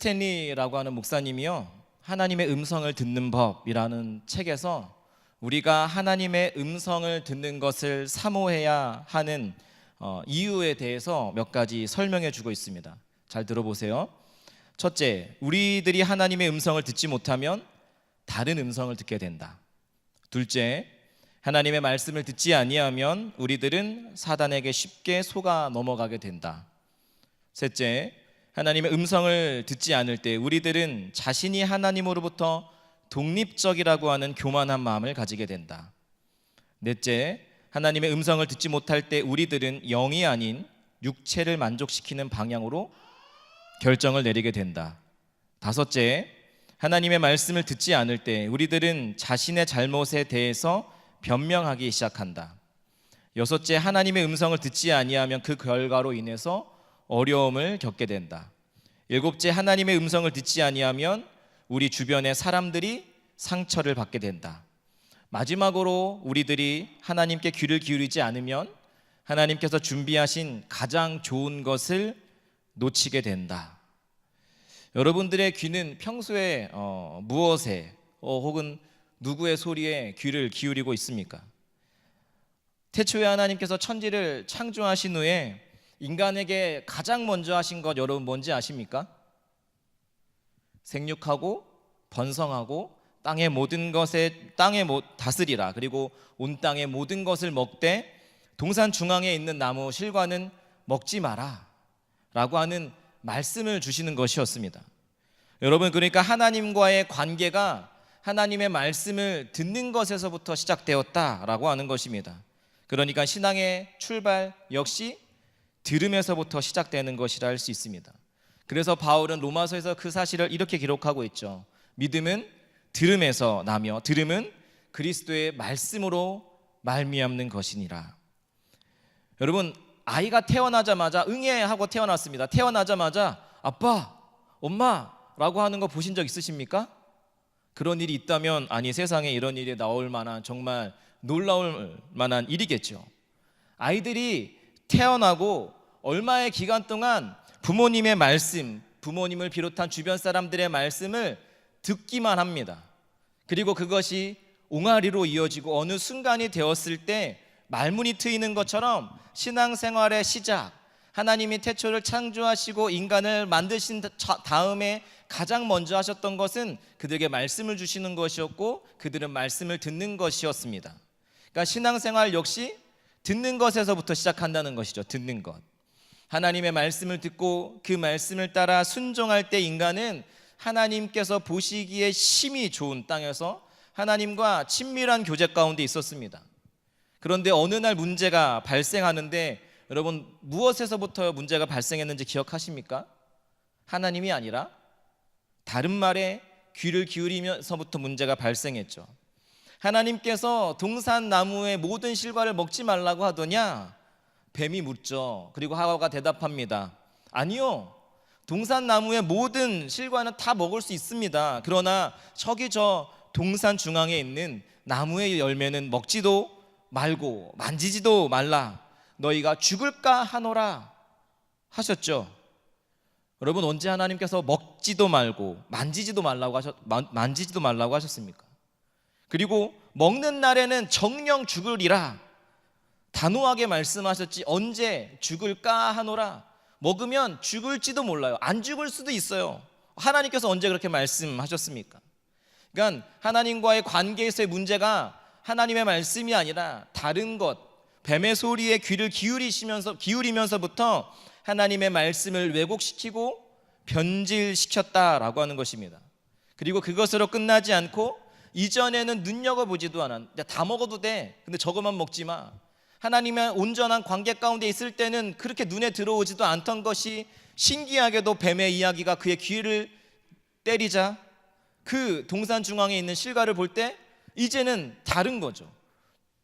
스탠리라고 하는 목사님이요, 하나님의 음성을 듣는 법이라는 책에서 우리가 하나님의 음성을 듣는 것을 사모해야 하는 이유에 대해서 몇 가지 설명해 주고 있습니다. 잘 들어보세요. 첫째, 우리들이 하나님의 음성을 듣지 못하면 다른 음성을 듣게 된다. 둘째, 하나님의 말씀을 듣지 아니하면 우리들은 사단에게 쉽게 속아 넘어가게 된다. 셋째, 하나님의 음성을 듣지 않을 때 우리들은 자신이 하나님으로부터 독립적이라고 하는 교만한 마음을 가지게 된다. 넷째, 하나님의 음성을 듣지 못할 때 우리들은 영이 아닌 육체를 만족시키는 방향으로 결정을 내리게 된다. 다섯째, 하나님의 말씀을 듣지 않을 때 우리들은 자신의 잘못에 대해서 변명하기 시작한다. 여섯째, 하나님의 음성을 듣지 아니하면 그 결과로 인해서 어려움을 겪게 된다. 일곱째, 하나님의 음성을 듣지 아니하면 우리 주변의 사람들이 상처를 받게 된다. 마지막으로 우리들이 하나님께 귀를 기울이지 않으면 하나님께서 준비하신 가장 좋은 것을 놓치게 된다. 여러분들의 귀는 평소에 무엇에 혹은 누구의 소리에 귀를 기울이고 있습니까? 태초에 하나님께서 천지를 창조하신 후에 인간에게 가장 먼저 하신 것 여러분 뭔지 아십니까? 생육하고 번성하고 땅의 모든 것에 다스리라. 그리고 온 땅의 모든 것을 먹되 동산 중앙에 있는 나무 실과는 먹지 마라 라고 하는 말씀을 주시는 것이었습니다. 여러분, 그러니까 하나님과의 관계가 하나님의 말씀을 듣는 것에서부터 시작되었다라고 하는 것입니다. 그러니까 신앙의 출발 역시 들음에서부터 시작되는 것이라 할 수 있습니다. 그래서 바울은 로마서에서 그 사실을 이렇게 기록하고 있죠. 믿음은 들음에서 나며 들음은 그리스도의 말씀으로 말미암는 것이니라. 여러분, 아이가 태어나자마자 응애하고 태어났습니다. 태어나자마자 아빠, 엄마라고 하는 거 보신 적 있으십니까? 그런 일이 있다면 아니 세상에 이런 일이 나올 만한 정말 놀라울 만한 일이겠죠. 아이들이 태어나고 얼마의 기간 동안 부모님의 말씀, 부모님을 비롯한 주변 사람들의 말씀을 듣기만 합니다. 그리고 그것이 옹알이로 이어지고 어느 순간이 되었을 때 말문이 트이는 것처럼 신앙생활의 시작, 하나님이 태초를 창조하시고 인간을 만드신 다음에 가장 먼저 하셨던 것은 그들에게 말씀을 주시는 것이었고 그들은 말씀을 듣는 것이었습니다. 그러니까 신앙생활 역시 듣는 것에서부터 시작한다는 것이죠. 듣는 것. 하나님의 말씀을 듣고 그 말씀을 따라 순종할 때 인간은 하나님께서 보시기에 심히 좋은 땅에서 하나님과 친밀한 교제 가운데 있었습니다. 그런데 어느 날 문제가 발생하는데 여러분, 무엇에서부터 문제가 발생했는지 기억하십니까? 하나님이 아니라 다른 말에 귀를 기울이면서부터 문제가 발생했죠. 하나님께서 동산나무의 모든 실과를 먹지 말라고 하더냐? 뱀이 묻죠. 그리고 하와가 대답합니다. 아니요, 동산나무의 모든 실과는 다 먹을 수 있습니다. 그러나 저기 저 동산 중앙에 있는 나무의 열매는 먹지도 말고 만지지도 말라. 너희가 죽을까 하노라 하셨죠. 여러분, 언제 하나님께서 먹지도 말고 만지지도 말라고 하셨습니까? 그리고 먹는 날에는 정령 죽으리라 단호하게 말씀하셨지 언제 죽을까 하노라. 먹으면 죽을지도 몰라요. 안 죽을 수도 있어요. 하나님께서 언제 그렇게 말씀하셨습니까? 그러니까 하나님과의 관계에서의 문제가 하나님의 말씀이 아니라 다른 것, 뱀의 소리에 귀를 기울이면서부터 하나님의 말씀을 왜곡시키고 변질시켰다라고 하는 것입니다. 그리고 그것으로 끝나지 않고 이전에는 눈여겨보지도 않아. 다 먹어도 돼. 근데 저것만 먹지 마. 하나님의 온전한 관계 가운데 있을 때는 그렇게 눈에 들어오지도 않던 것이 신기하게도 뱀의 이야기가 그의 귀를 때리자 그 동산 중앙에 있는 실과를 볼 때 이제는 다른 거죠.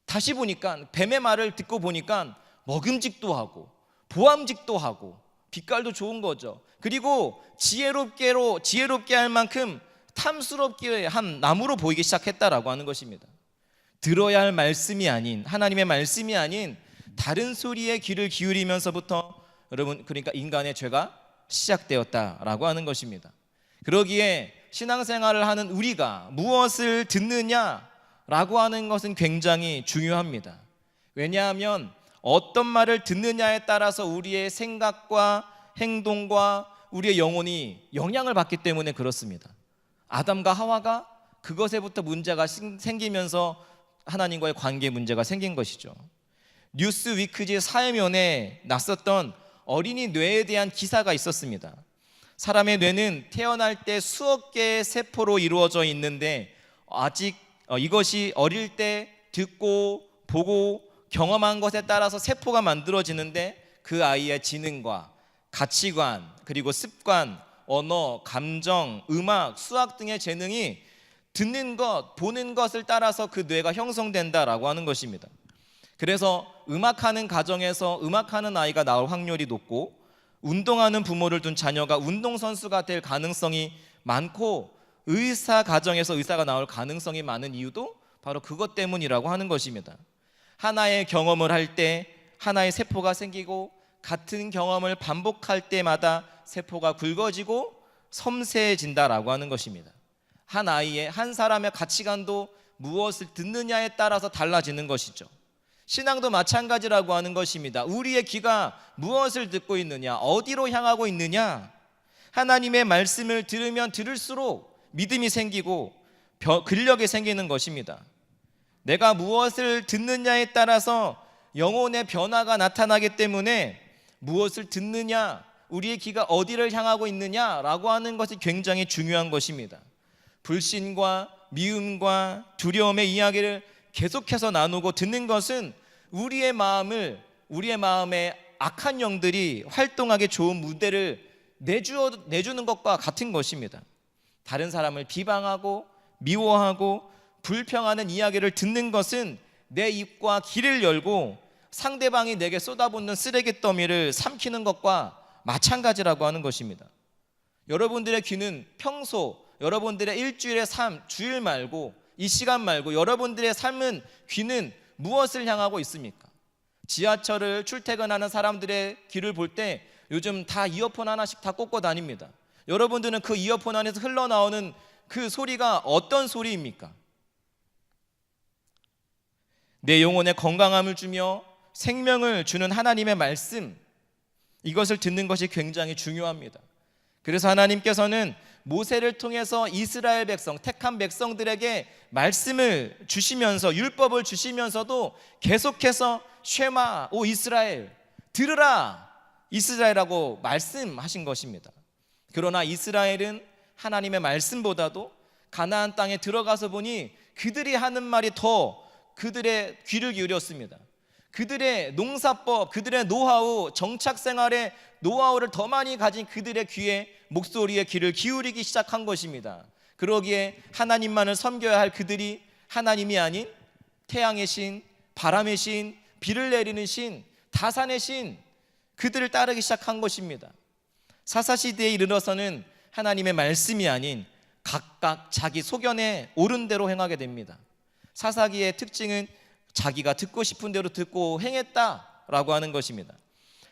다시 보니까 뱀의 말을 듣고 보니까 먹음직도 하고 보암직도 하고 빛깔도 좋은 거죠. 그리고 지혜롭게 할 만큼 탐스럽게 한 나무로 보이기 시작했다라고 하는 것입니다. 들어야 할 말씀이 아닌 하나님의 말씀이 아닌 다른 소리에 귀를 기울이면서부터 여러분, 그러니까 인간의 죄가 시작되었다라고 하는 것입니다. 그러기에 신앙생활을 하는 우리가 무엇을 듣느냐라고 하는 것은 굉장히 중요합니다. 왜냐하면 어떤 말을 듣느냐에 따라서 우리의 생각과 행동과 우리의 영혼이 영향을 받기 때문에 그렇습니다. 아담과 하와가 그것에부터 문제가 생기면서 하나님과의 관계 문제가 생긴 것이죠. 뉴스 위크지 사회면에 났었던 어린이 뇌에 대한 기사가 있었습니다. 사람의 뇌는 태어날 때 수억 개의 세포로 이루어져 있는데 아직 이것이 어릴 때 듣고 보고 경험한 것에 따라서 세포가 만들어지는데 그 아이의 지능과 가치관, 그리고 습관, 언어, 감정, 음악, 수학 등의 재능이 듣는 것, 보는 것을 따라서 그 뇌가 형성된다라고 하는 것입니다. 그래서 음악하는 가정에서 음악하는 아이가 나올 확률이 높고, 운동하는 부모를 둔 자녀가 운동선수가 될 가능성이 많고, 의사 가정에서 의사가 나올 가능성이 많은 이유도 바로 그것 때문이라고 하는 것입니다. 하나의 경험을 할 때 하나의 세포가 생기고, 같은 경험을 반복할 때마다 세포가 굵어지고 섬세해진다라고 하는 것입니다. 한 사람의 가치관도 무엇을 듣느냐에 따라서 달라지는 것이죠. 신앙도 마찬가지라고 하는 것입니다. 우리의 귀가 무엇을 듣고 있느냐, 어디로 향하고 있느냐. 하나님의 말씀을 들으면 들을수록 믿음이 생기고 근력이 생기는 것입니다. 내가 무엇을 듣느냐에 따라서 영혼의 변화가 나타나기 때문에 무엇을 듣느냐, 우리의 귀가 어디를 향하고 있느냐라고 하는 것이 굉장히 중요한 것입니다. 불신과 미움과 두려움의 이야기를 계속해서 나누고 듣는 것은 우리의 마음에 악한 영들이 활동하기 좋은 무대를 내주는 것과 같은 것입니다. 다른 사람을 비방하고 미워하고 불평하는 이야기를 듣는 것은 내 입과 귀를 열고 상대방이 내게 쏟아붓는 쓰레기 더미를 삼키는 것과 마찬가지라고 하는 것입니다. 여러분들의 귀는 평소 여러분들의 일주일의 삶, 주일 말고 이 시간 말고 여러분들의 삶은 귀는 무엇을 향하고 있습니까? 지하철을 출퇴근하는 사람들의 귀를 볼 때 요즘 다 이어폰 하나씩 다 꽂고 다닙니다. 여러분들은 그 이어폰 안에서 흘러나오는 그 소리가 어떤 소리입니까? 내 영혼에 건강함을 주며 생명을 주는 하나님의 말씀, 이것을 듣는 것이 굉장히 중요합니다. 그래서 하나님께서는 모세를 통해서 이스라엘 백성, 택한 백성들에게 말씀을 주시면서 율법을 주시면서도 계속해서 쉐마 오 이스라엘, 들으라 이스라엘이라고 말씀하신 것입니다. 그러나 이스라엘은 하나님의 말씀보다도 가나안 땅에 들어가서 보니 그들이 하는 말이 더 그들의 귀를 기울였습니다. 그들의 농사법, 그들의 노하우, 정착생활의 노하우를 더 많이 가진 그들의 귀에, 목소리에 귀를 기울이기 시작한 것입니다. 그러기에 하나님만을 섬겨야 할 그들이 하나님이 아닌 태양의 신, 바람의 신, 비를 내리는 신, 다산의 신, 그들을 따르기 시작한 것입니다. 사사시대에 이르러서는 하나님의 말씀이 아닌 각각 자기 소견에 옳은 대로 행하게 됩니다. 사사기의 특징은 자기가 듣고 싶은 대로 듣고 행했다라고 하는 것입니다.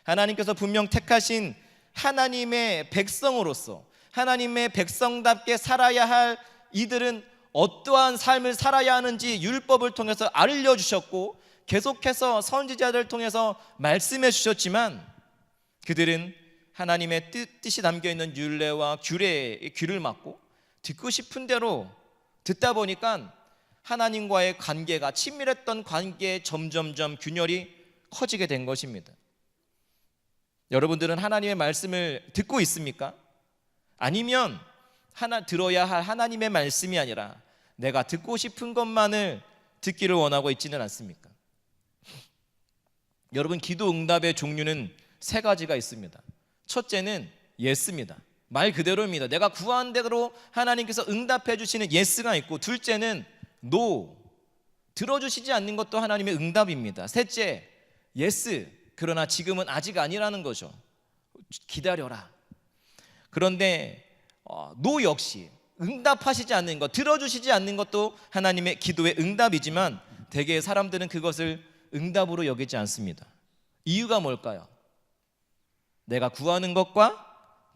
하나님께서 분명 택하신 하나님의 백성으로서 하나님의 백성답게 살아야 할 이들은 어떠한 삶을 살아야 하는지 율법을 통해서 알려주셨고 계속해서 선지자들을 통해서 말씀해 주셨지만 그들은 하나님의 뜻이 담겨있는 율례와 규례에 귀를 막고 듣고 싶은 대로 듣다 보니까 하나님과의 관계가, 친밀했던 관계에 점점점 균열이 커지게 된 것입니다. 여러분들은 하나님의 말씀을 듣고 있습니까? 아니면 들어야 할 하나님의 말씀이 아니라 내가 듣고 싶은 것만을 듣기를 원하고 있지는 않습니까? 여러분, 기도 응답의 종류는 세 가지가 있습니다. 첫째는 예스입니다. 말 그대로입니다. 내가 구한 대로 하나님께서 응답해 주시는 예스가 있고, 둘째는 노, 들어주시지 않는 것도 하나님의 응답입니다. 셋째, 예스, 그러나 지금은 아직 아니라는 거죠. 기다려라. 그런데 노 역시 응답하시지 않는 것, 들어주시지 않는 것도 하나님의 기도의 응답이지만 대개 사람들은 그것을 응답으로 여기지 않습니다. 이유가 뭘까요? 내가 구하는 것과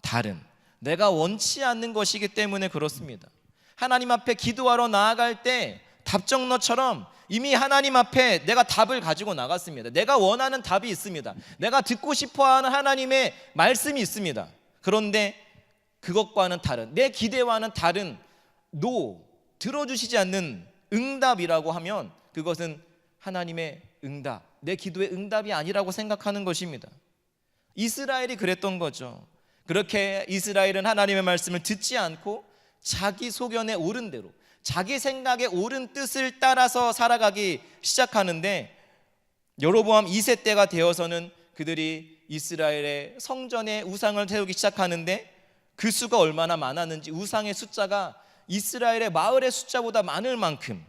다른, 내가 원치 않는 것이기 때문에 그렇습니다. 하나님 앞에 기도하러 나아갈 때 답정너처럼 이미 하나님 앞에 내가 답을 가지고 나갔습니다. 내가 원하는 답이 있습니다. 내가 듣고 싶어하는 하나님의 말씀이 있습니다. 그런데 그것과는 다른, 내 기대와는 다른 들어주시지 않는 응답이라고 하면 그것은 하나님의 응답, 내 기도의 응답이 아니라고 생각하는 것입니다. 이스라엘이 그랬던 거죠. 그렇게 이스라엘은 하나님의 말씀을 듣지 않고 자기 소견에 옳은 대로, 자기 생각에 옳은 뜻을 따라서 살아가기 시작하는데, 여로보암 2세 때가 되어서는 그들이 이스라엘의 성전에 우상을 세우기 시작하는데, 그 수가 얼마나 많았는지, 우상의 숫자가 이스라엘의 마을의 숫자보다 많을 만큼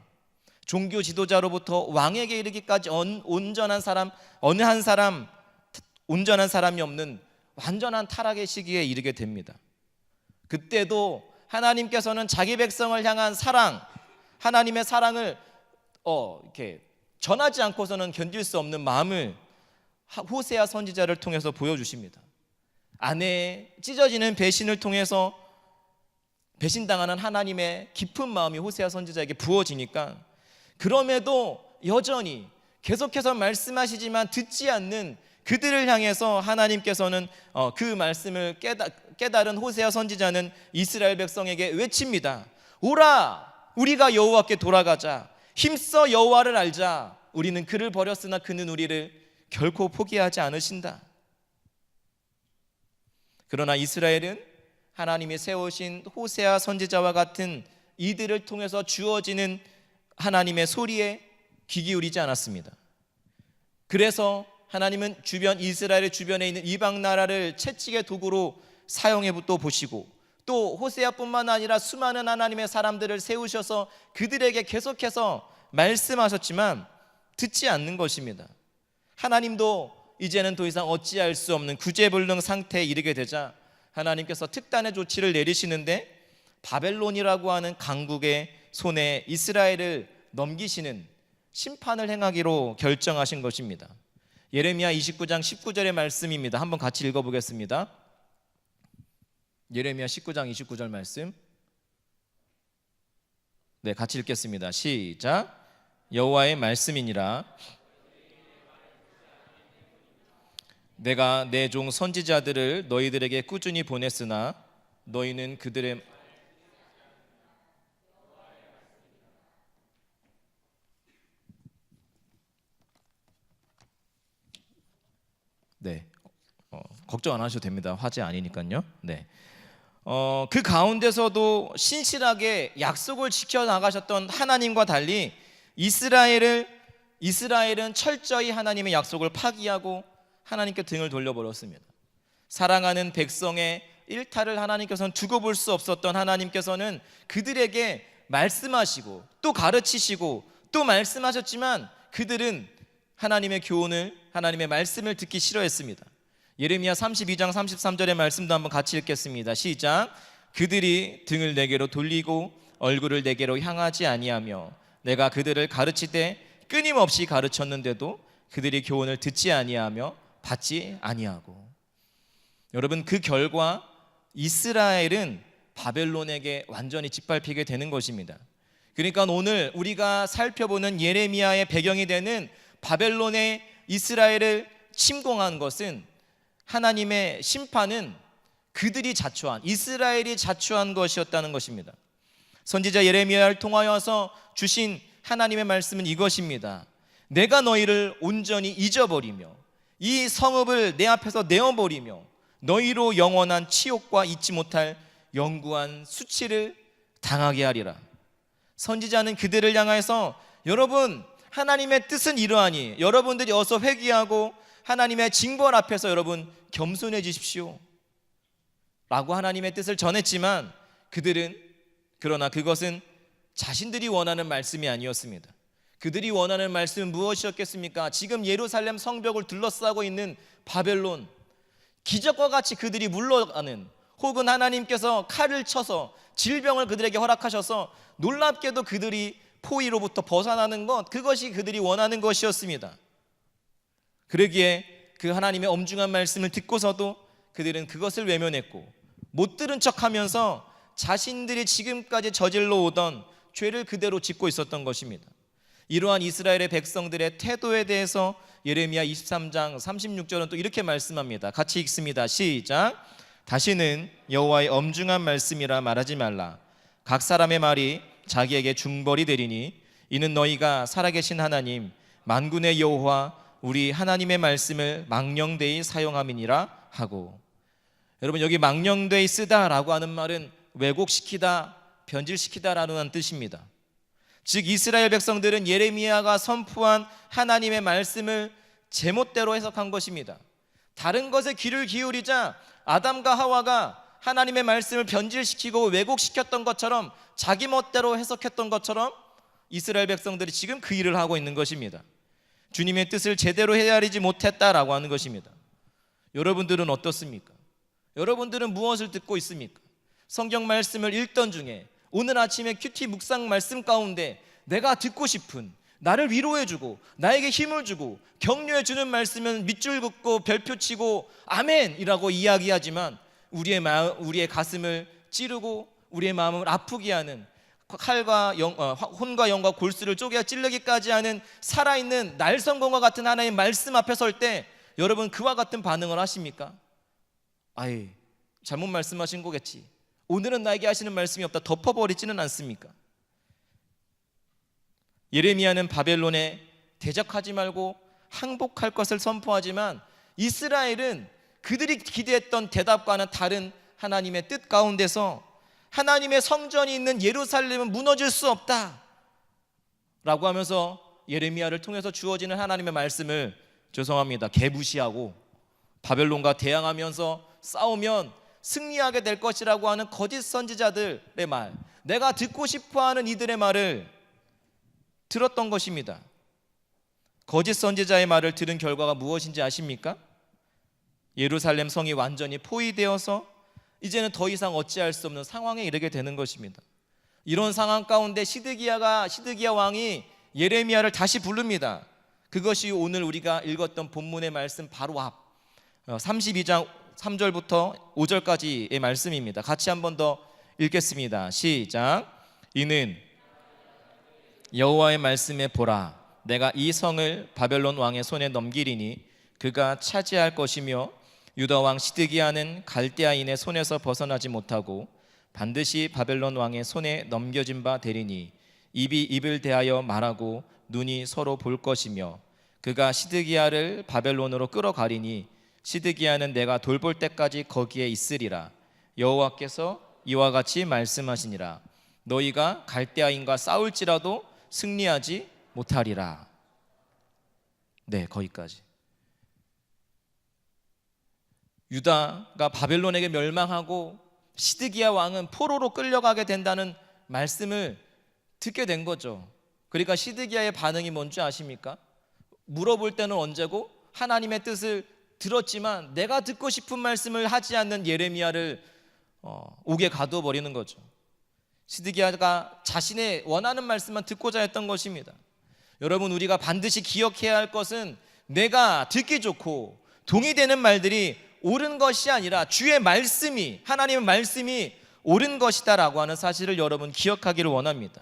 종교 지도자로부터 왕에게 이르기까지 온전한 사람, 어느 한 사람 온전한 사람이 없는 완전한 타락의 시기에 이르게 됩니다. 그때도 하나님께서는 자기 백성을 향한 사랑, 하나님의 사랑을 이렇게 전하지 않고서는 견딜 수 없는 마음을 호세아 선지자를 통해서 보여주십니다. 아내의 찢어지는 배신을 통해서 배신당하는 하나님의 깊은 마음이 호세아 선지자에게 부어지니까, 그럼에도 여전히 계속해서 말씀하시지만 듣지 않는 그들을 향해서 하나님께서는 그 말씀을 깨달은 호세아 선지자는 이스라엘 백성에게 외칩니다. 오라, 우리가 여호와께 돌아가자. 힘써 여호와를 알자. 우리는 그를 버렸으나 그는 우리를 결코 포기하지 않으신다. 그러나 이스라엘은 하나님이 세우신 호세아 선지자와 같은 이들을 통해서 주어지는 하나님의 소리에 귀 기울이지 않았습니다. 그래서 하나님은 이스라엘 주변에 있는 이방 나라를 채찍의 도구로 사용해 또 보시고, 또 호세아뿐만 아니라 수많은 하나님의 사람들을 세우셔서 그들에게 계속해서 말씀하셨지만 듣지 않는 것입니다. 하나님도 이제는 더 이상 어찌할 수 없는 구제불능 상태에 이르게 되자 하나님께서 특단의 조치를 내리시는데, 바벨론이라고 하는 강국의 손에 이스라엘을 넘기시는 심판을 행하기로 결정하신 것입니다. 예레미야 29장 19절의 말씀입니다. 한번 같이 읽어보겠습니다. 예레미야 19장 29절 말씀, 네, 같이 읽겠습니다. 시작. 여호와의 말씀이니라. 내가 내 종 선지자들을 너희들에게 꾸준히 보냈으나 너희는 그들의 걱정 안 하셔도 됩니다. 화제 아니니까요. 네. 그 가운데서도 신실하게 약속을 지켜 나가셨던 하나님과 달리 이스라엘은 철저히 하나님의 약속을 파기하고 하나님께 등을 돌려버렸습니다. 사랑하는 백성의 일탈을 하나님께서는 두고 볼 수 없었던 하나님께서는 그들에게 말씀하시고 또 가르치시고 또 말씀하셨지만 그들은 하나님의 교훈을, 하나님의 말씀을 듣기 싫어했습니다. 예레미야 32장 33절의 말씀도 한번 같이 읽겠습니다. 시작. 그들이 등을 내게로 돌리고 얼굴을 내게로 향하지 아니하며 내가 그들을 가르치되 끊임없이 가르쳤는데도 그들이 교훈을 듣지 아니하며 받지 아니하고. 여러분, 그 결과 이스라엘은 바벨론에게 완전히 짓밟히게 되는 것입니다. 그러니까 오늘 우리가 살펴보는 예레미야의 배경이 되는 바벨론의 이스라엘을 침공한 것은, 하나님의 심판은 그들이 자초한, 이스라엘이 자초한 것이었다는 것입니다. 선지자 예레미야를 통하여서 주신 하나님의 말씀은 이것입니다. 내가 너희를 온전히 잊어버리며 이 성읍을 내 앞에서 내어버리며 너희로 영원한 치욕과 잊지 못할 영구한 수치를 당하게 하리라. 선지자는 그들을 향해서, 여러분, 하나님의 뜻은 이러하니 여러분들이 어서 회개하고 하나님의 징벌 앞에서 여러분 겸손해지십시오 라고 하나님의 뜻을 전했지만, 그러나 그것은 자신들이 원하는 말씀이 아니었습니다. 그들이 원하는 말씀은 무엇이었겠습니까? 지금 예루살렘 성벽을 둘러싸고 있는 바벨론, 기적과 같이 그들이 물러가는, 혹은 하나님께서 칼을 쳐서 질병을 그들에게 허락하셔서 놀랍게도 그들이 포위로부터 벗어나는 것, 그것이 그들이 원하는 것이었습니다. 그러기에 그 하나님의 엄중한 말씀을 듣고서도 그들은 그것을 외면했고 못 들은 척하면서 자신들이 지금까지 저질러 오던 죄를 그대로 짓고 있었던 것입니다. 이러한 이스라엘의 백성들의 태도에 대해서 예레미야 23장 36절은 또 이렇게 말씀합니다. 같이 읽습니다. 시작. 다시는 여호와의 엄중한 말씀이라 말하지 말라. 각 사람의 말이 자기에게 중벌이 되리니 이는 너희가 살아계신 하나님 만군의 여호와 우리 하나님의 말씀을 망령되이 사용함이니라 하고. 여러분, 여기 망령되이 쓰다라고 하는 말은 왜곡시키다, 변질시키다라는 뜻입니다. 즉 이스라엘 백성들은 예레미야가 선포한 하나님의 말씀을 제멋대로 해석한 것입니다. 다른 것에 귀를 기울이자 아담과 하와가 하나님의 말씀을 변질시키고 왜곡시켰던 것처럼, 자기 멋대로 해석했던 것처럼 이스라엘 백성들이 지금 그 일을 하고 있는 것입니다. 주님의 뜻을 제대로 헤아리지 못했다라고 하는 것입니다. 여러분들은 어떻습니까? 여러분들은 무엇을 듣고 있습니까? 성경 말씀을 읽던 중에 오늘 아침에 큐티 묵상 말씀 가운데 내가 듣고 싶은, 나를 위로해주고 나에게 힘을 주고 격려해주는 말씀은 밑줄 긋고 별표 치고 아멘이라고 이야기하지만 우리의 가슴을 찌르고 우리의 마음을 아프게 하는, 혼과 영과 골수를 쪼개 찔르기까지 하는 살아있는 날성검과 같은 하나의 말씀 앞에 설 때 여러분 그와 같은 반응을 하십니까? 아이, 잘못 말씀하신 거겠지, 오늘은 나에게 하시는 말씀이 없다, 덮어버리지는 않습니까? 예레미야는 바벨론에 대적하지 말고 항복할 것을 선포하지만 이스라엘은 그들이 기대했던 대답과는 다른 하나님의 뜻 가운데서 하나님의 성전이 있는 예루살렘은 무너질 수 없다 라고 하면서 예레미야를 통해서 주어지는 하나님의 말씀을 개무시하고 바벨론과 대항하면서 싸우면 승리하게 될 것이라고 하는 거짓 선지자들의 말, 내가 듣고 싶어하는 이들의 말을 들었던 것입니다. 거짓 선지자의 말을 들은 결과가 무엇인지 아십니까? 예루살렘 성이 완전히 포위되어서 이제는 더 이상 어찌할 수 없는 상황에 이르게 되는 것입니다. 이런 상황 가운데 시드기야 왕이 예레미야를 다시 부릅니다. 그것이 오늘 우리가 읽었던 본문의 말씀 바로 앞 32장 3절부터 5절까지의 말씀입니다. 같이 한 번 더 읽겠습니다. 시작. 이는 여호와의 말씀에 보라, 내가 이 성을 바벨론 왕의 손에 넘기리니 그가 차지할 것이며 유다 왕 시드기야는 갈대아인의 손에서 벗어나지 못하고 반드시 바벨론 왕의 손에 넘겨진 바 되리니 입이 입을 대하여 말하고 눈이 서로 볼 것이며 그가 시드기야를 바벨론으로 끌어가리니 시드기야는 내가 돌볼 때까지 거기에 있으리라. 여호와께서 이와 같이 말씀하시니라. 너희가 갈대아인과 싸울지라도 승리하지 못하리라. 네, 거기까지. 유다가 바벨론에게 멸망하고 시드기야 왕은 포로로 끌려가게 된다는 말씀을 듣게 된 거죠. 그러니까 시드기야의 반응이 뭔지 아십니까? 물어볼 때는 언제고 하나님의 뜻을 들었지만 내가 듣고 싶은 말씀을 하지 않는 예레미야를 옥에 가두어버리는 거죠. 시드기야가 자신의 원하는 말씀만 듣고자 했던 것입니다. 여러분, 우리가 반드시 기억해야 할 것은 내가 듣기 좋고 동의되는 말들이 옳은 것이 아니라 주의 말씀이, 하나님의 말씀이 옳은 것이다 라고 하는 사실을 여러분 기억하기를 원합니다.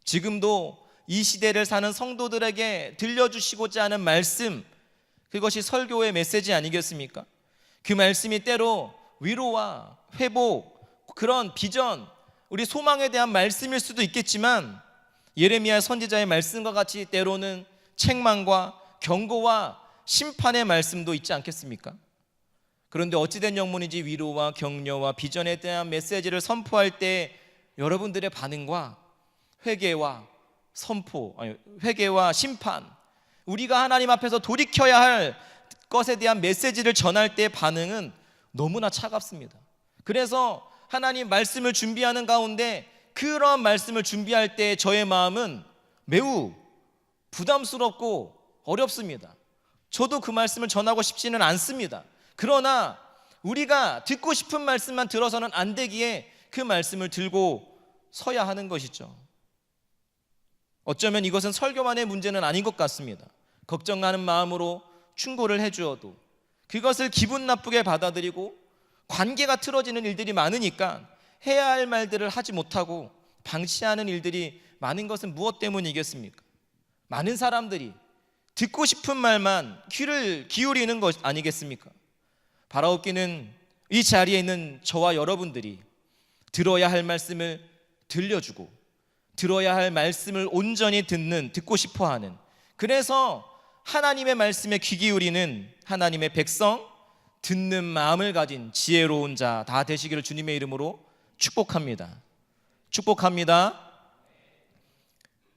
지금도 이 시대를 사는 성도들에게 들려주시고자 하는 말씀, 그것이 설교의 메시지 아니겠습니까? 그 말씀이 때로 위로와 회복, 그런 비전, 우리 소망에 대한 말씀일 수도 있겠지만 예레미야 선지자의 말씀과 같이 때로는 책망과 경고와 심판의 말씀도 있지 않겠습니까? 그런데 어찌된 영문인지 위로와 격려와 비전에 대한 메시지를 선포할 때 여러분들의 반응과 회개와 회개와 심판, 우리가 하나님 앞에서 돌이켜야 할 것에 대한 메시지를 전할 때의 반응은 너무나 차갑습니다. 그래서 하나님 말씀을 준비하는 가운데 그런 말씀을 준비할 때 저의 마음은 매우 부담스럽고 어렵습니다. 저도 그 말씀을 전하고 싶지는 않습니다. 그러나 우리가 듣고 싶은 말씀만 들어서는 안 되기에 그 말씀을 들고 서야 하는 것이죠. 어쩌면 이것은 설교만의 문제는 아닌 것 같습니다. 걱정하는 마음으로 충고를 해주어도 그것을 기분 나쁘게 받아들이고 관계가 틀어지는 일들이 많으니까 해야 할 말들을 하지 못하고 방치하는 일들이 많은 것은 무엇 때문이겠습니까? 많은 사람들이 듣고 싶은 말만 귀를 기울이는 것 아니겠습니까? 바라옵기는 이 자리에 있는 저와 여러분들이 들어야 할 말씀을 들려주고 들어야 할 말씀을 온전히 듣고 싶어하는, 그래서 하나님의 말씀에 귀 기울이는 하나님의 백성, 듣는 마음을 가진 지혜로운 자 다 되시기를 주님의 이름으로 축복합니다. 축복합니다.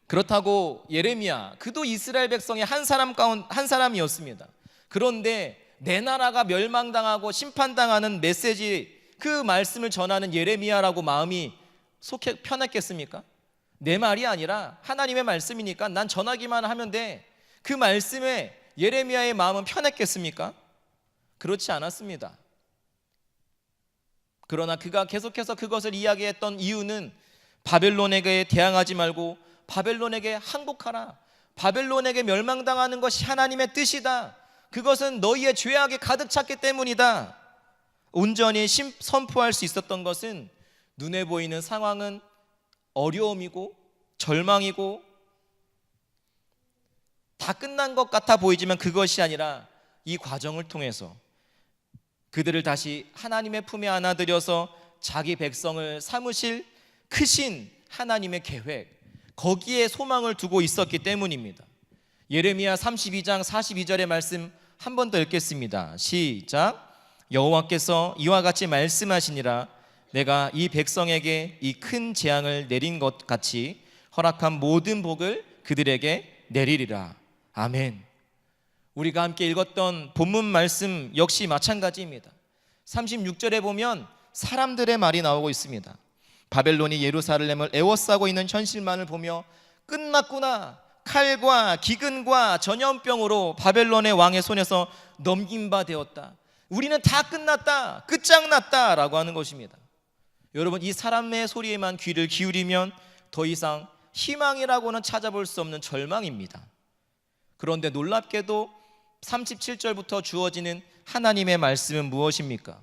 그렇다고 예레미야, 그도 이스라엘 백성의 한 사람이었습니다. 그런데 내 나라가 멸망당하고 심판당하는 메시지, 그 말씀을 전하는 예레미야라고 마음이 속해 편했겠습니까? 내 말이 아니라 하나님의 말씀이니까 난 전하기만 하면 돼, 그 말씀에 예레미야의 마음은 편했겠습니까? 그렇지 않았습니다. 그러나 그가 계속해서 그것을 이야기했던 이유는 바벨론에게 대항하지 말고 바벨론에게 항복하라, 바벨론에게 멸망당하는 것이 하나님의 뜻이다, 그것은 너희의 죄악에 가득 찼기 때문이다. 온전히 선포할 수 있었던 것은 눈에 보이는 상황은 어려움이고 절망이고 다 끝난 것 같아 보이지만 그것이 아니라 이 과정을 통해서 그들을 다시 하나님의 품에 안아들여서 자기 백성을 삼으실 크신 하나님의 계획, 거기에 소망을 두고 있었기 때문입니다. 예레미야 32장 42절의 말씀 한 번 더 읽겠습니다. 시작. 여호와께서 이와 같이 말씀하시니라, 내가 이 백성에게 이 큰 재앙을 내린 것 같이 허락한 모든 복을 그들에게 내리리라. 아멘. 우리가 함께 읽었던 본문 말씀 역시 마찬가지입니다. 36절에 보면 사람들의 말이 나오고 있습니다. 바벨론이 예루살렘을 에워싸고 있는 현실만을 보며 끝났구나, 칼과 기근과 전염병으로 바벨론의 왕의 손에서 넘긴 바 되었다, 우리는 다 끝났다, 끝장났다 라고 하는 것입니다. 여러분, 이 사람의 소리에만 귀를 기울이면 더 이상 희망이라고는 찾아볼 수 없는 절망입니다. 그런데 놀랍게도 37절부터 주어지는 하나님의 말씀은 무엇입니까?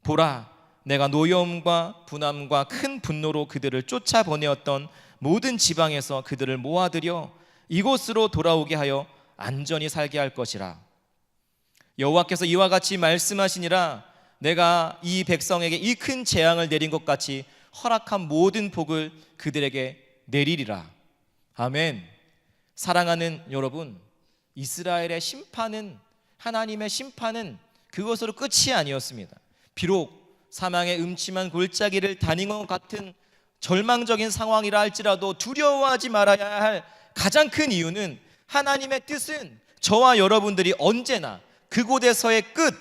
보라, 내가 노여움과 분함과 큰 분노로 그들을 쫓아보내었던 모든 지방에서 그들을 모아들여 이곳으로 돌아오게 하여 안전히 살게 할 것이라. 여호와께서 이와 같이 말씀하시니라, 내가 이 백성에게 이 큰 재앙을 내린 것 같이 허락한 모든 복을 그들에게 내리리라. 아멘. 사랑하는 여러분, 이스라엘의 심판은, 하나님의 심판은 그것으로 끝이 아니었습니다. 비록 사망의 음침한 골짜기를 다닌 것 같은 절망적인 상황이라 할지라도 두려워하지 말아야 할 가장 큰 이유는 하나님의 뜻은 저와 여러분들이 언제나 그곳에서의 끝,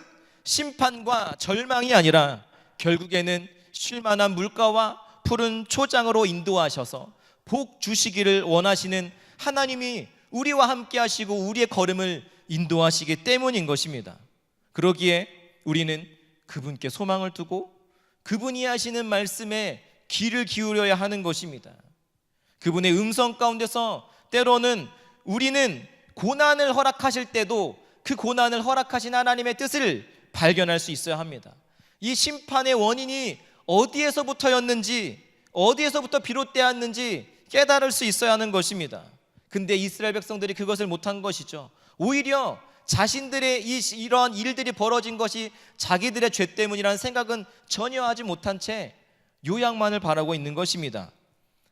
심판과 절망이 아니라 결국에는 쉴만한 물가와 푸른 초장으로 인도하셔서 복 주시기를 원하시는 하나님이 우리와 함께 하시고 우리의 걸음을 인도하시기 때문인 것입니다. 그러기에 우리는 그분께 소망을 두고 그분이 하시는 말씀에 귀를 기울여야 하는 것입니다. 그분의 음성 가운데서 때로는 우리는 고난을 허락하실 때도 그 고난을 허락하신 하나님의 뜻을 발견할 수 있어야 합니다. 이 심판의 원인이 어디에서부터였는지, 어디에서부터 비롯되었는지 깨달을 수 있어야 하는 것입니다. 근데 이스라엘 백성들이 그것을 못한 것이죠. 오히려 자신들의 이러한 일들이 벌어진 것이 자기들의 죄 때문이라는 생각은 전혀 하지 못한 채 요양만을 바라고 있는 것입니다.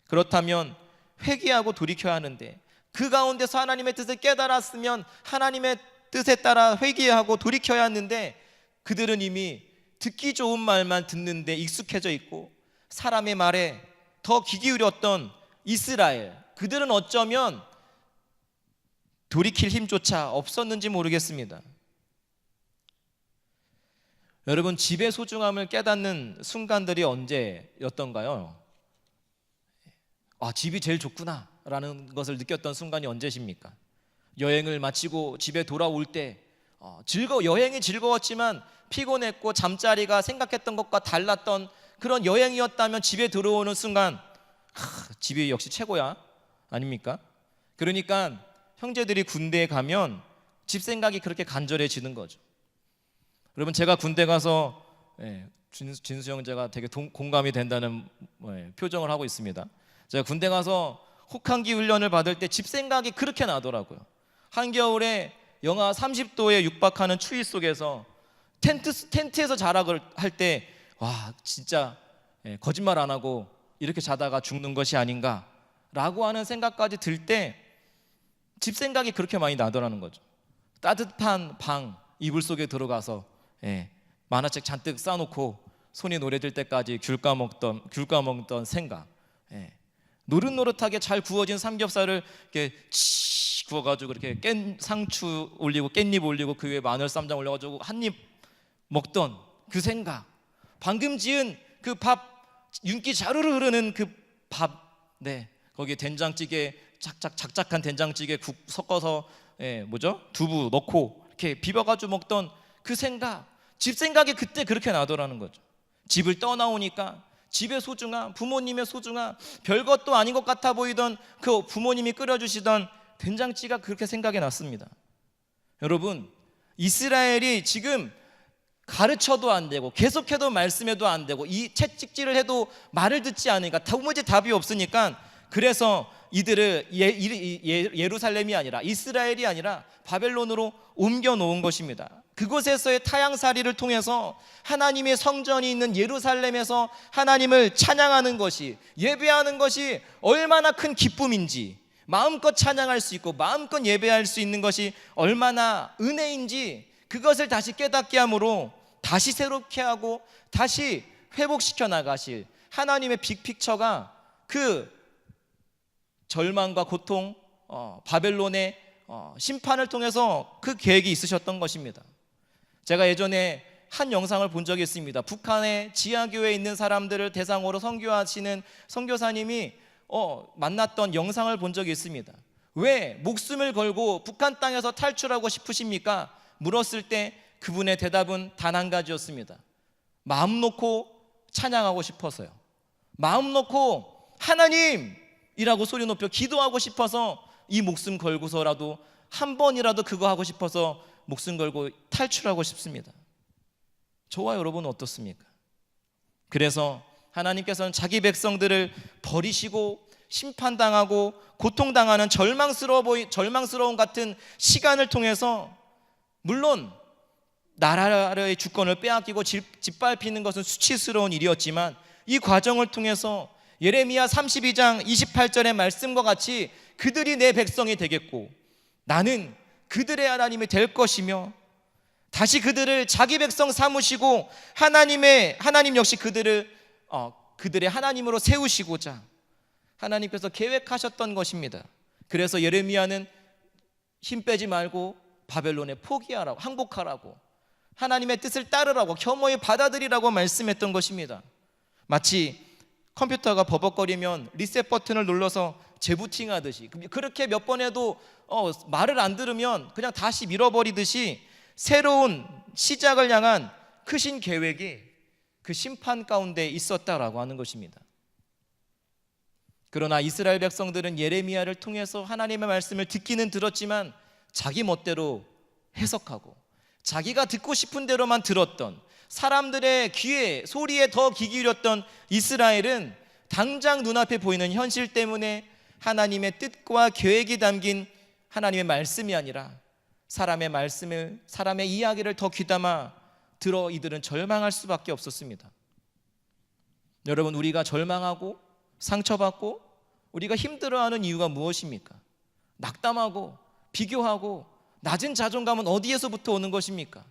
그렇다면 회개하고 돌이켜야 하는데, 그 가운데서 하나님의 뜻을 깨달았으면 하나님의 뜻에 따라 회개하고 돌이켜야 하는데, 그들은 이미 듣기 좋은 말만 듣는데 익숙해져 있고 사람의 말에 더 귀 기울였던 이스라엘, 그들은 어쩌면 돌이킬 힘조차 없었는지 모르겠습니다. 여러분, 집의 소중함을 깨닫는 순간들이 언제였던가요? 집이 제일 좋구나 라는 것을 느꼈던 순간이 언제십니까? 여행을 마치고 집에 돌아올 때 여행이 즐거웠지만 피곤했고 잠자리가 생각했던 것과 달랐던 그런 여행이었다면 집에 들어오는 순간 집이 역시 최고야 아닙니까? 그러니까 형제들이 군대에 가면 집 생각이 그렇게 간절해지는 거죠. 여러분, 제가 군대 가서 진수 형제가 되게 공감이 된다는 표정을 하고 있습니다. 제가 군대 가서 혹한기 훈련을 받을 때 집 생각이 그렇게 나더라고요. 한겨울에 영하 30도에 육박하는 추위 속에서 텐트에서 자락을 할 때 와 진짜 거짓말 안 하고 이렇게 자다가 죽는 것이 아닌가라고 하는 생각까지 들 때 집 생각이 그렇게 많이 나더라는 거죠. 따뜻한 방 이불 속에 들어가서 만화책 잔뜩 싸놓고 손이 노래질 때까지 귤 까먹던 생각, 노릇노릇하게 잘 구워진 삼겹살을 이렇게 구워가지고 이렇게 상추 올리고 깻잎 올리고 그 위에 마늘 쌈장 올려가지고 한 입 먹던 그 생각, 방금 지은 그 밥 윤기 자루르 흐르는 그 밥, 거기에 된장찌개 작작한 된장찌개 국 섞어서 두부 넣고 이렇게 비벼가지고 먹던 그 생각, 집 생각이 그때 그렇게 나더라는 거죠. 집을 떠나오니까 집의 소중함, 부모님의 소중함, 별것도 아닌 것 같아 보이던 그 부모님이 끓여주시던 된장찌개가 그렇게 생각이 났습니다. 여러분, 이스라엘이 지금 가르쳐도 안 되고 계속해도 말씀해도 안 되고 이 채찍질을 해도 말을 듣지 않으니까 도무지 답이 없으니까 그래서 이들을 예루살렘이 아니라 이스라엘이 아니라 바벨론으로 옮겨 놓은 것입니다. 그곳에서의 타향살이를 통해서 하나님의 성전이 있는 예루살렘에서 하나님을 찬양하는 것이, 예배하는 것이 얼마나 큰 기쁨인지, 마음껏 찬양할 수 있고 마음껏 예배할 수 있는 것이 얼마나 은혜인지 그것을 다시 깨닫게 함으로 다시 새롭게 하고 다시 회복시켜 나가실 하나님의 빅픽처가 그 절망과 고통, 바벨론의 심판을 통해서 그 계획이 있으셨던 것입니다. 제가 예전에 한 영상을 본 적이 있습니다. 북한의 지하교회에 있는 사람들을 대상으로 선교하시는 선교사님이 만났던 영상을 본 적이 있습니다. 왜 목숨을 걸고 북한 땅에서 탈출하고 싶으십니까? 물었을 때 그분의 대답은 단 한 가지였습니다. 마음 놓고 찬양하고 싶어서요. 마음 놓고 하나님이라고 소리 높여 기도하고 싶어서 이 목숨 걸고서라도 한 번이라도 그거 하고 싶어서 목숨 걸고 탈출하고 싶습니다. 저와 여러분은 어떻습니까? 그래서 하나님께서는 자기 백성들을 버리시고 심판당하고 고통당하는 절망스러운 같은 시간을 통해서 물론 나라의 주권을 빼앗기고 짓밟히는 것은 수치스러운 일이었지만 이 과정을 통해서 예레미야 32장 28절의 말씀과 같이 그들이 내 백성이 되겠고 나는 그들의 하나님이 될 것이며 다시 그들을 자기 백성 삼으시고 하나님 역시 그들의 하나님으로 세우시고자 하나님께서 계획하셨던 것입니다. 그래서 예레미야는 힘 빼지 말고 바벨론에 포기하라고, 항복하라고, 하나님의 뜻을 따르라고, 겸허히 받아들이라고 말씀했던 것입니다. 마치 컴퓨터가 버벅거리면 리셋 버튼을 눌러서 재부팅하듯이, 그렇게 몇 번 해도 말을 안 들으면 그냥 다시 밀어버리듯이 새로운 시작을 향한 크신 계획이 그 심판 가운데 있었다라고 하는 것입니다. 그러나 이스라엘 백성들은 예레미야를 통해서 하나님의 말씀을 듣기는 들었지만 자기 멋대로 해석하고 자기가 듣고 싶은 대로만 들었던, 사람들의 소리에 더 귀 기울였던 이스라엘은 당장 눈앞에 보이는 현실 때문에 하나님의 뜻과 계획이 담긴 하나님의 말씀이 아니라 사람의 말씀을, 사람의 이야기를 더 귀담아 들어 이들은 절망할 수밖에 없었습니다. 여러분, 우리가 절망하고 상처받고 우리가 힘들어하는 이유가 무엇입니까? 낙담하고 비교하고 낮은 자존감은 어디에서부터 오는 것입니까?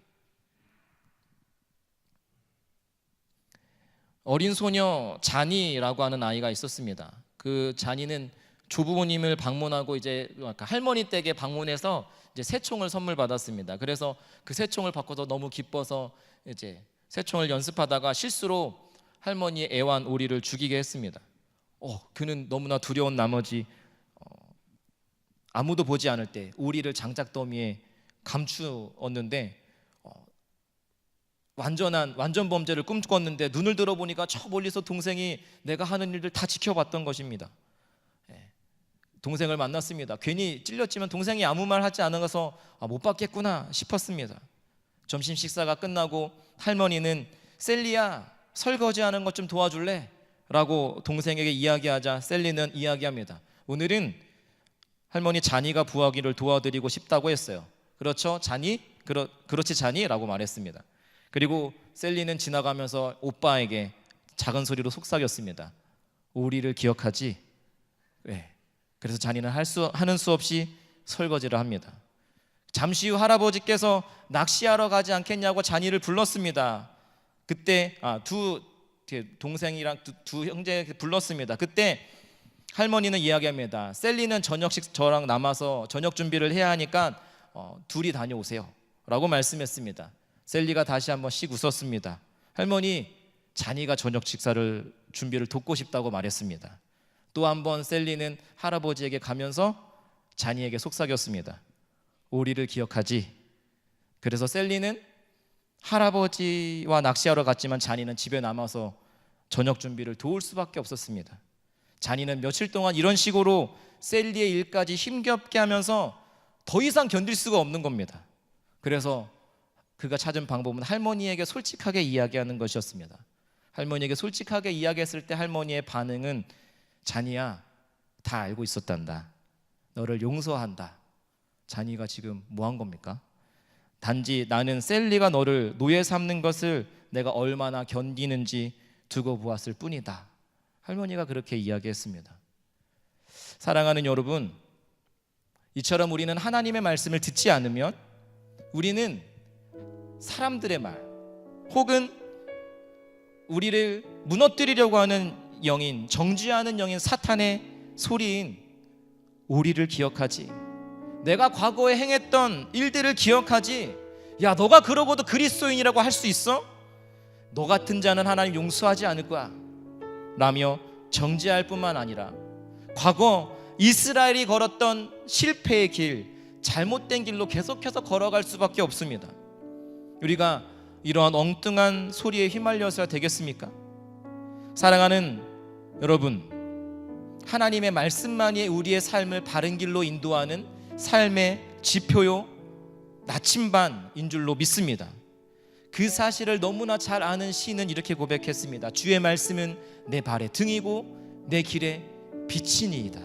어린 소녀 자니라고 하는 아이가 있었습니다. 그 자니는 조부모님을 방문하고 이제 할머니 댁에 방문해서 이제 새총을 선물 받았습니다. 그래서 그 새총을 받고서 너무 기뻐서 이제 새총을 연습하다가 실수로 할머니의 애완 오리를 죽이게 했습니다. 그는 너무나 두려운 나머지 아무도 보지 않을 때 오리를 장작 더미에 감추었는데 완전 범죄를 꿈꿨는데 눈을 들어보니까 저 멀리서 동생이 내가 하는 일들 다 지켜봤던 것입니다. 동생을 만났습니다. 괜히 찔렸지만 동생이 아무 말 하지 않아서 못 받겠구나 싶었습니다. 점심 식사가 끝나고 할머니는 셀리야, 설거지하는 것 좀 도와줄래? 라고 동생에게 이야기하자 셀리는 이야기합니다. 오늘은 할머니 자니가 부화기를 도와드리고 싶다고 했어요. 그렇죠? 자니? 그렇지 자니? 라고 말했습니다. 그리고 셀리는 지나가면서 오빠에게 작은 소리로 속삭였습니다. 우리를 기억하지? 네. 그래서 자니는 하는 수 없이 설거지를 합니다. 잠시 후 할아버지께서 낚시하러 가지 않겠냐고 자니를 불렀습니다. 그때 두 동생이랑 두 형제 불렀습니다. 그때 할머니는 이야기합니다. 셀리는 저녁식 저랑 남아서 저녁 준비를 해야 하니까 둘이 다녀오세요 라고 말씀했습니다. 셀리가 다시 한번 씩 웃었습니다. 할머니, 자니가 저녁 식사를 준비를 돕고 싶다고 말했습니다. 또 한 번 셀리는 할아버지에게 가면서 자니에게 속삭였습니다. 우리를 기억하지? 그래서 셀리는 할아버지와 낚시하러 갔지만 자니는 집에 남아서 저녁 준비를 도울 수밖에 없었습니다. 자니는 며칠 동안 이런 식으로 셀리의 일까지 힘겹게 하면서 더 이상 견딜 수가 없는 겁니다. 그래서 그가 찾은 방법은 할머니에게 솔직하게 이야기하는 것이었습니다. 할머니에게 솔직하게 이야기했을 때 할머니의 반응은 자니야, 다 알고 있었단다. 너를 용서한다. 자니가 지금 뭐 한 겁니까? 단지 나는 셀리가 너를 노예 삼는 것을 내가 얼마나 견디는지 두고 보았을 뿐이다. 할머니가 그렇게 이야기했습니다. 사랑하는 여러분, 이처럼 우리는 하나님의 말씀을 듣지 않으면 우리는 사람들의 말 혹은 우리를 무너뜨리려고 하는 영인, 정죄하는 영인 사탄의 소리인 우리를 기억하지, 내가 과거에 행했던 일들을 기억하지, 야 너가 그러고도 그리스도인이라고 할 수 있어? 너 같은 자는 하나님 용서하지 않을 거야 라며 정죄할 뿐만 아니라 과거 이스라엘이 걸었던 실패의 길, 잘못된 길로 계속해서 걸어갈 수밖에 없습니다. 우리가 이러한 엉뚱한 소리에 휘말려서야 되겠습니까? 사랑하는 여러분, 하나님의 말씀만이 우리의 삶을 바른 길로 인도하는 삶의 지표요 나침반인 줄로 믿습니다. 그 사실을 너무나 잘 아는 시인은 이렇게 고백했습니다. 주의 말씀은 내 발의 등이고 내 길의 빛이니이다.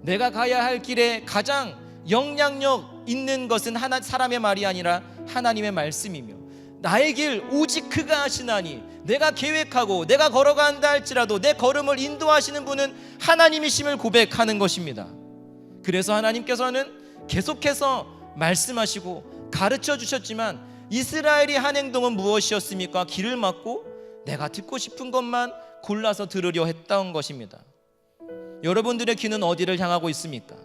내가 가야 할 길에 가장 영향력 있는 것은 사람의 말이 아니라 하나님의 말씀이며, 나의 길 오직 그가 하시나니, 내가 계획하고 내가 걸어간다 할지라도 내 걸음을 인도하시는 분은 하나님이심을 고백하는 것입니다. 그래서 하나님께서는 계속해서 말씀하시고 가르쳐 주셨지만 이스라엘이 한 행동은 무엇이었습니까? 길을 막고 내가 듣고 싶은 것만 골라서 들으려 했던 것입니다. 여러분들의 귀는 어디를 향하고 있습니까?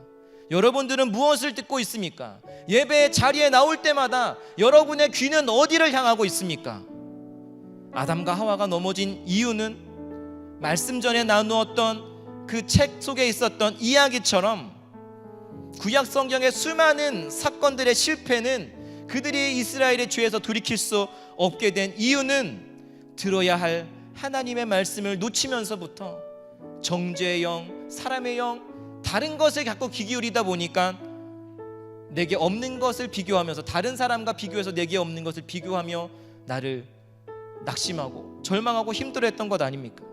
여러분들은 무엇을 듣고 있습니까? 예배의 자리에 나올 때마다 여러분의 귀는 어디를 향하고 있습니까? 아담과 하와가 넘어진 이유는 말씀 전에 나누었던 그 책 속에 있었던 이야기처럼 구약 성경의 수많은 사건들의 실패는 그들이 이스라엘의 죄에서 돌이킬 수 없게 된 이유는 들어야 할 하나님의 말씀을 놓치면서부터 정죄의 영, 사람의 영, 다른 것에 자꾸 귀 기울이다 보니까 내게 없는 것을 비교하면서, 다른 사람과 비교해서 내게 없는 것을 비교하며 나를 낙심하고 절망하고 힘들어했던 것 아닙니까?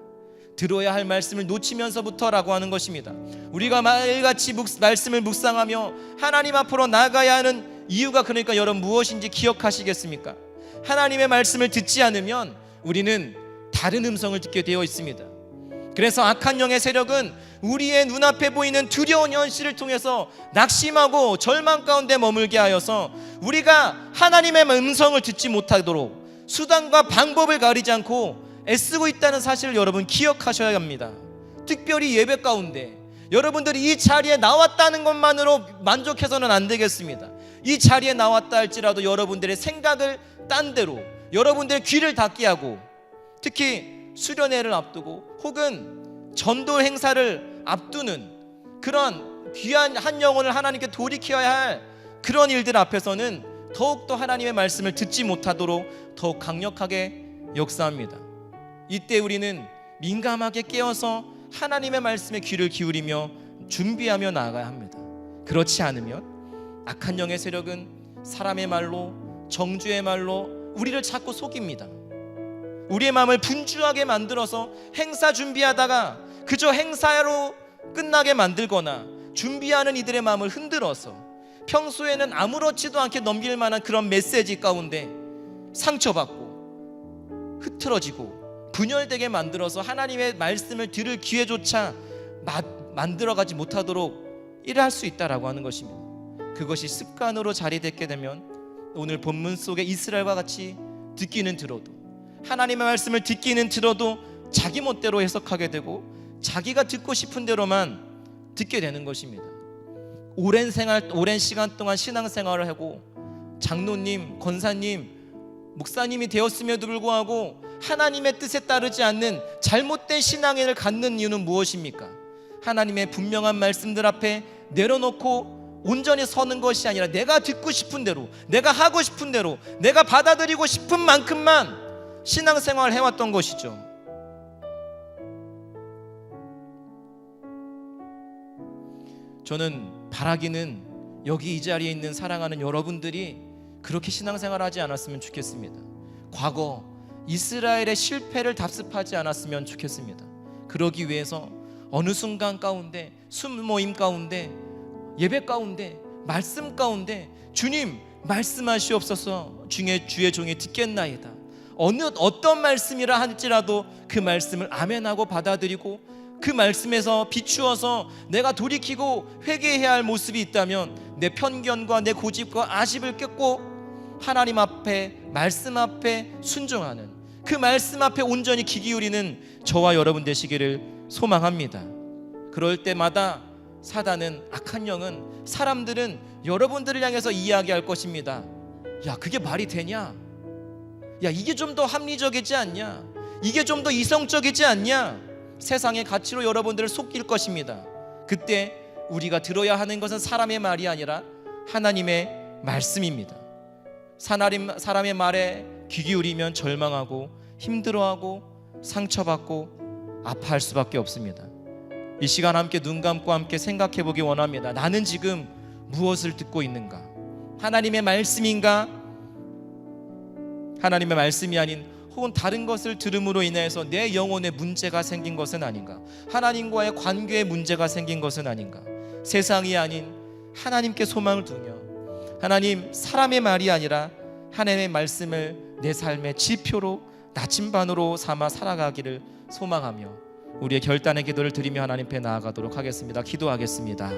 들어야 할 말씀을 놓치면서부터라고 하는 것입니다. 우리가 매일같이 말씀을 묵상하며 하나님 앞으로 나가야 하는 이유가 그러니까 여러분 무엇인지 기억하시겠습니까? 하나님의 말씀을 듣지 않으면 우리는 다른 음성을 듣게 되어 있습니다. 그래서 악한 영의 세력은 우리의 눈앞에 보이는 두려운 현실을 통해서 낙심하고 절망 가운데 머물게 하여서 우리가 하나님의 음성을 듣지 못하도록 수단과 방법을 가리지 않고 애쓰고 있다는 사실을 여러분 기억하셔야 합니다. 특별히 예배 가운데 여러분들이 이 자리에 나왔다는 것만으로 만족해서는 안 되겠습니다. 이 자리에 나왔다 할지라도 여러분들의 생각을 딴 데로, 여러분들의 귀를 닫게 하고, 특히 수련회를 앞두고 혹은 전도 행사를 앞두는 그런 귀한 한 영혼을 하나님께 돌이켜야 할 그런 일들 앞에서는 더욱더 하나님의 말씀을 듣지 못하도록 더욱 강력하게 역사합니다. 이때 우리는 민감하게 깨어서 하나님의 말씀에 귀를 기울이며 준비하며 나아가야 합니다. 그렇지 않으면 악한 영의 세력은 사람의 말로, 정죄의 말로 우리를 자꾸 속입니다. 우리의 마음을 분주하게 만들어서 행사 준비하다가 그저 행사로 끝나게 만들거나 준비하는 이들의 마음을 흔들어서 평소에는 아무렇지도 않게 넘길 만한 그런 메시지 가운데 상처받고 흐트러지고 분열되게 만들어서 하나님의 말씀을 들을 기회조차 만들어가지 못하도록 일할 수 있다라고 하는 것입니다. 그것이 습관으로 자리됐게 되면 오늘 본문 속에 이스라엘과 같이 듣기는 들어도, 하나님의 말씀을 듣기는 들어도 자기 멋대로 해석하게 되고 자기가 듣고 싶은 대로만 듣게 되는 것입니다. 오랜 시간 동안 신앙생활을 하고 장로님, 권사님, 목사님이 되었음에도 불구하고 하나님의 뜻에 따르지 않는 잘못된 신앙을 갖는 이유는 무엇입니까? 하나님의 분명한 말씀들 앞에 내려놓고 온전히 서는 것이 아니라 내가 듣고 싶은 대로, 내가 하고 싶은 대로, 내가 받아들이고 싶은 만큼만 신앙생활을 해왔던 것이죠. 저는 바라기는 여기 이 자리에 있는 사랑하는 여러분들이 그렇게 신앙생활을 하지 않았으면 좋겠습니다. 과거 이스라엘의 실패를 답습하지 않았으면 좋겠습니다. 그러기 위해서 어느 순간 가운데, 숨모임 가운데, 예배 가운데, 말씀 가운데 주님 말씀하시옵소서, 주의 종이 듣겠나이다. 어떤 말씀이라 할지라도 그 말씀을 아멘하고 받아들이고 그 말씀에서 비추어서 내가 돌이키고 회개해야 할 모습이 있다면 내 편견과 내 고집과 아집을 꺾고 하나님 앞에, 말씀 앞에 순종하는, 그 말씀 앞에 온전히 귀 기울이는 저와 여러분 되시기를 소망합니다. 그럴 때마다 사단은, 악한 영은, 사람들은 여러분들을 향해서 이야기할 것입니다. 야, 그게 말이 되냐? 야, 이게 좀 더 합리적이지 않냐? 이게 좀 더 이성적이지 않냐? 세상의 가치로 여러분들을 속일 것입니다. 그때 우리가 들어야 하는 것은 사람의 말이 아니라 하나님의 말씀입니다. 사람의 말에 귀 기울이면 절망하고 힘들어하고 상처받고 아파할 수밖에 없습니다. 이 시간 함께 눈 감고 함께 생각해 보기 원합니다. 나는 지금 무엇을 듣고 있는가? 하나님의 말씀인가? 하나님의 말씀이 아닌 혹은 다른 것을 들음으로 인해서 내 영혼에 문제가 생긴 것은 아닌가? 하나님과의 관계에 문제가 생긴 것은 아닌가? 세상이 아닌 하나님께 소망을 두며, 하나님, 사람의 말이 아니라 하나님의 말씀을 내 삶의 지표로, 나침반으로 삼아 살아가기를 소망하며 우리의 결단의 기도를 드리며 하나님 앞에 나아가도록 하겠습니다. 기도하겠습니다.